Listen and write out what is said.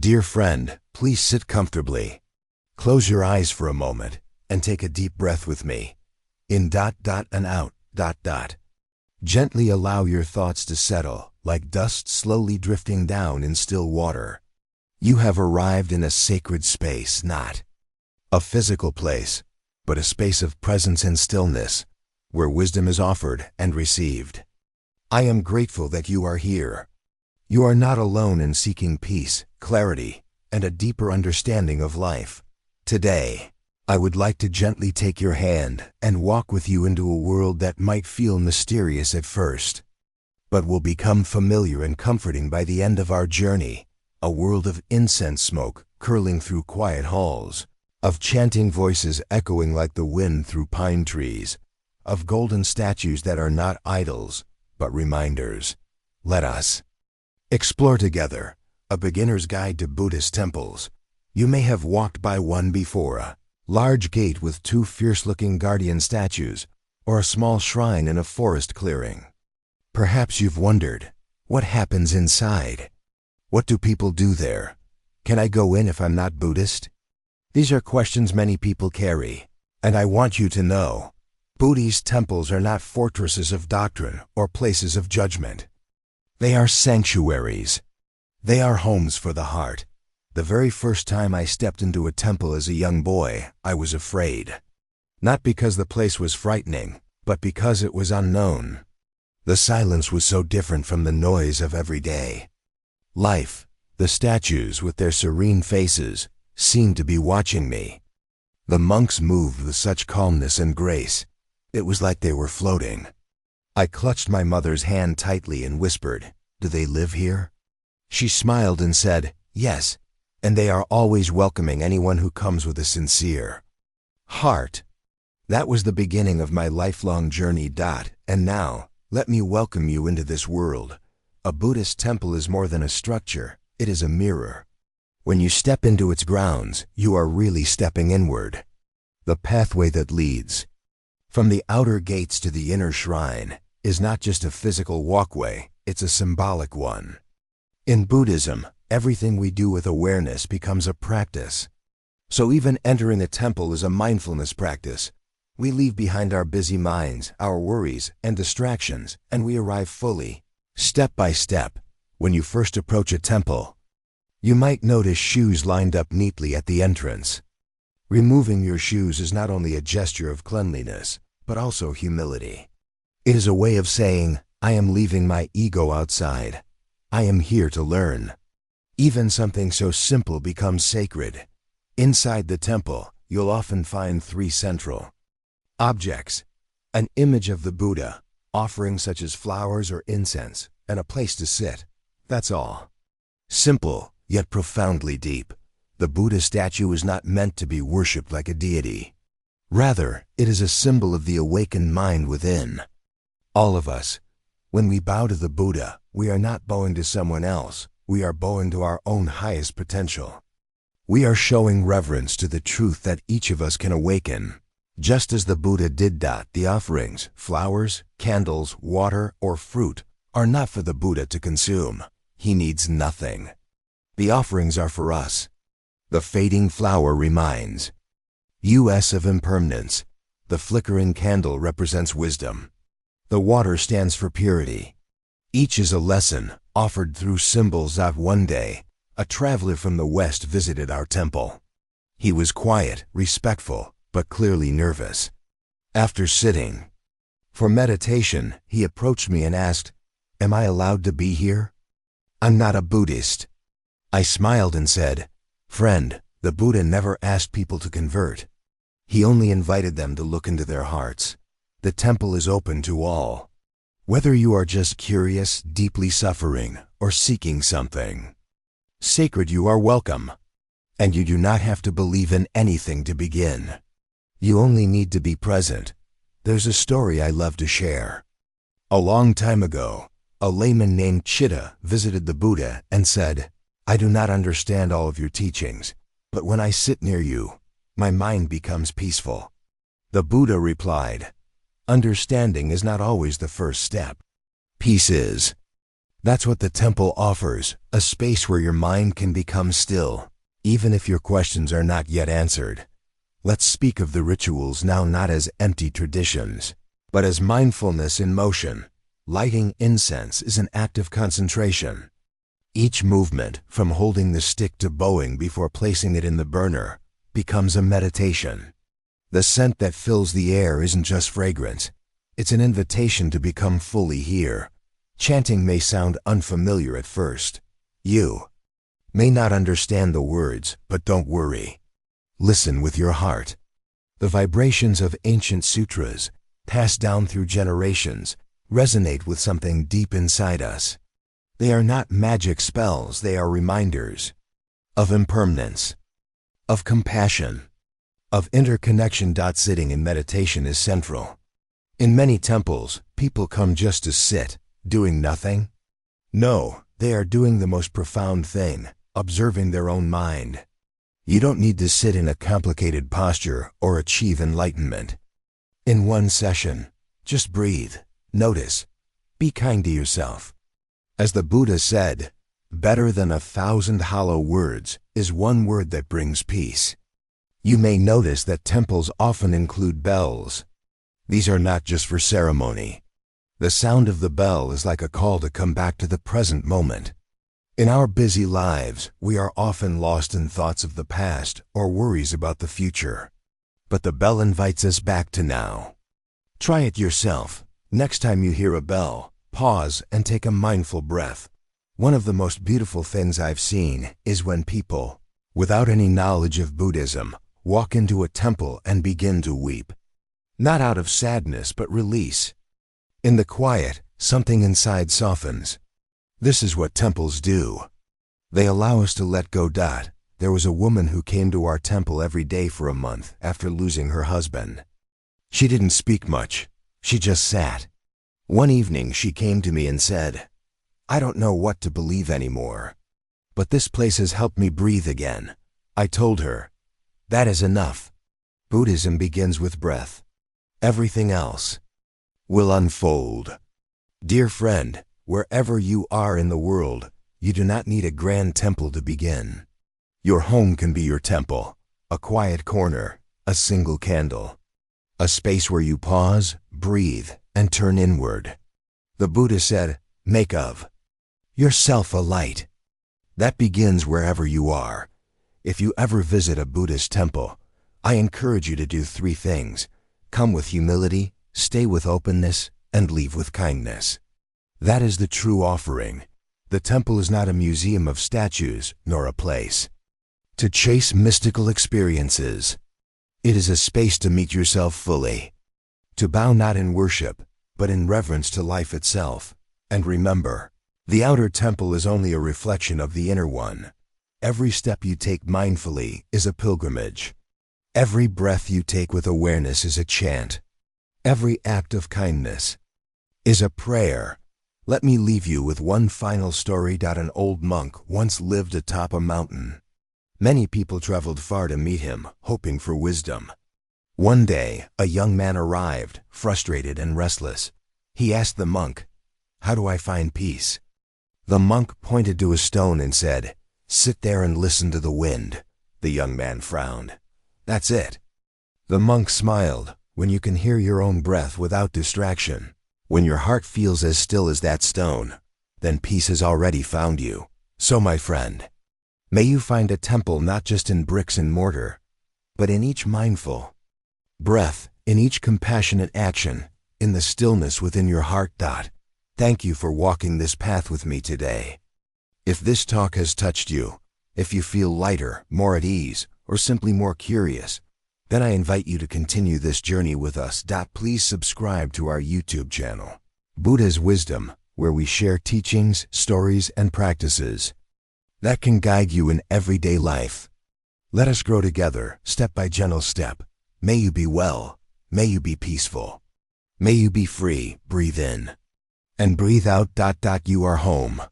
Dear friend, please sit comfortably. Close your eyes for a moment and take a deep breath with me. In and out. Gently allow your thoughts to settle, like dust slowly drifting down in still water. You have arrived in a sacred space, not a physical place, but a space of presence and stillness, where wisdom is offered and received. I am grateful that you are here. You are not alone in seeking peace, clarity, and a deeper understanding of life. Today, I would like to gently take your hand and walk with you into a world that might feel mysterious at first, but will become familiar and comforting by the end of our journey. A world of incense smoke curling through quiet halls, of chanting voices echoing like the wind through pine trees, of golden statues that are not idols, but reminders. Let us explore together a beginner's guide to Buddhist temples. You may have walked by one before, a large gate with two fierce-looking guardian statues, or a small shrine in a forest clearing. Perhaps you've wondered, what happens inside? What do people do there? Can I go in if I'm not Buddhist? These are questions many people carry, and I want you to know, Buddhist temples are not fortresses of doctrine or places of judgment. They are sanctuaries. They are homes for the heart. The very first time I stepped into a temple as a young boy, I was afraid. Not because the place was frightening, but because it was unknown. The silence was so different from the noise of everyday life. The statues with their serene faces seemed to be watching me. The monks moved with such calmness and grace. It was like they were floating. I clutched my mother's hand tightly and whispered, "Do they live here?" She smiled and said, "Yes, and they are always welcoming anyone who comes with a sincere heart." That was the beginning of my lifelong journey. And now, let me welcome you into this world. A Buddhist temple is more than a structure, it is a mirror. When you step into its grounds, you are really stepping inward. The pathway that leads from the outer gates to the inner shrine is not just a physical walkway, it's a symbolic one. In Buddhism, everything we do with awareness becomes a practice. So even entering a temple is a mindfulness practice. We leave behind our busy minds, our worries, and distractions, and we arrive fully, step by step. When you first approach a temple, you might notice shoes lined up neatly at the entrance. Removing your shoes is not only a gesture of cleanliness, but also humility. It is a way of saying, I am leaving my ego outside. I am here to learn. Even something so simple becomes sacred. Inside the temple, you'll often find three central objects: an image of the Buddha, offerings such as flowers or incense, and a place to sit. That's all. Simple, yet profoundly deep. The Buddha statue is not meant to be worshipped like a deity. Rather, it is a symbol of the awakened mind within. All of us, when we bow to the Buddha, we are not bowing to someone else. We are bowing to our own highest potential. We are showing reverence to the truth that each of us can awaken. Just as the Buddha did. The offerings, flowers, candles, water, or fruit, are not for the Buddha to consume. He needs nothing. The offerings are for us. The fading flower reminds us of impermanence. The flickering candle represents wisdom. The water stands for purity. Each is a lesson, offered through symbols. One day, a traveler from the West visited our temple. He was quiet, respectful, but clearly nervous. After sitting for meditation, he approached me and asked, "Am I allowed to be here?" "I'm not a Buddhist." I smiled and said, "Friend, the Buddha never asked people to convert. He only invited them to look into their hearts. The temple is open to all. Whether you are just curious, deeply suffering, or seeking something sacred, you are welcome. And you do not have to believe in anything to begin. You only need to be present." There's a story I love to share. A long time ago, a layman named Chitta visited the Buddha and said, "I do not understand all of your teachings, but when I sit near you, my mind becomes peaceful." The Buddha replied, "Understanding is not always the first step. Peace is." That's what the temple offers, a space where your mind can become still, even if your questions are not yet answered. Let's speak of the rituals now not as empty traditions, but as mindfulness in motion. Lighting incense is an act of concentration. Each movement, from holding the stick to bowing before placing it in the burner, becomes a meditation. The scent that fills the air isn't just fragrance, it's an invitation to become fully here. Chanting may sound unfamiliar at first. You may not understand the words, but don't worry. Listen with your heart. The vibrations of ancient sutras, passed down through generations, resonate with something deep inside us. They are not magic spells, they are reminders of impermanence, of compassion, of interconnection. Sitting in meditation is central. In many temples, people come just to sit, doing nothing. No, they are doing the most profound thing, observing their own mind. You don't need to sit in a complicated posture or achieve enlightenment. In one session, just breathe, notice, be kind to yourself. As the Buddha said, better than 1,000 hollow words is one word that brings peace. You may notice that temples often include bells. These are not just for ceremony. The sound of the bell is like a call to come back to the present moment. In our busy lives, we are often lost in thoughts of the past or worries about the future. But the bell invites us back to now. Try it yourself. Next time you hear a bell, pause and take a mindful breath. One of the most beautiful things I've seen is when people, without any knowledge of Buddhism, walk into a temple and begin to weep. Not out of sadness, but release. In the quiet, something inside softens. This is what temples do. They allow us to let go. There was a woman who came to our temple every day for a month after losing her husband. She didn't speak much. She just sat. One evening she came to me and said, "I don't know what to believe anymore, but this place has helped me breathe again." I told her, "That is enough. Buddhism begins with breath. Everything else will unfold." Dear friend, wherever you are in the world, you do not need a grand temple to begin. Your home can be your temple, a quiet corner, a single candle, a space where you pause, breathe, and turn inward. The Buddha said, "Make of yourself a light." That begins wherever you are. If you ever visit a Buddhist temple, I encourage you to do 3 things. Come with humility, stay with openness, and leave with kindness. That is the true offering. The temple is not a museum of statues, nor a place to chase mystical experiences. It is a space to meet yourself fully, to bow not in worship, but in reverence to life itself. And remember, the outer temple is only a reflection of the inner one. Every step you take mindfully is a pilgrimage. Every breath you take with awareness is a chant. Every act of kindness is a prayer. Let me leave you with one final story. An old monk once lived atop a mountain. Many people traveled far to meet him, hoping for wisdom. One day, a young man arrived, frustrated and restless. He asked the monk, "How do I find peace?" The monk pointed to a stone and said, "Sit there and listen to the wind." The young man frowned. "That's it." The monk smiled. When you can hear your own breath without distraction, when your heart feels as still as that stone, then peace has already found you. So my friend, may you find a temple not just in bricks and mortar, but in each mindful breath, in each compassionate action, in the stillness within your heart. Thank you for walking this path with me today. If this talk has touched you, if you feel lighter, more at ease, or simply more curious, then I invite you to continue this journey with us. Please subscribe to our YouTube channel, Buddha's Wisdom, where we share teachings, stories, and practices that can guide you in everyday life. Let us grow together, step by gentle step. May you be well. May you be peaceful. May you be free. Breathe in and breathe out. You are home.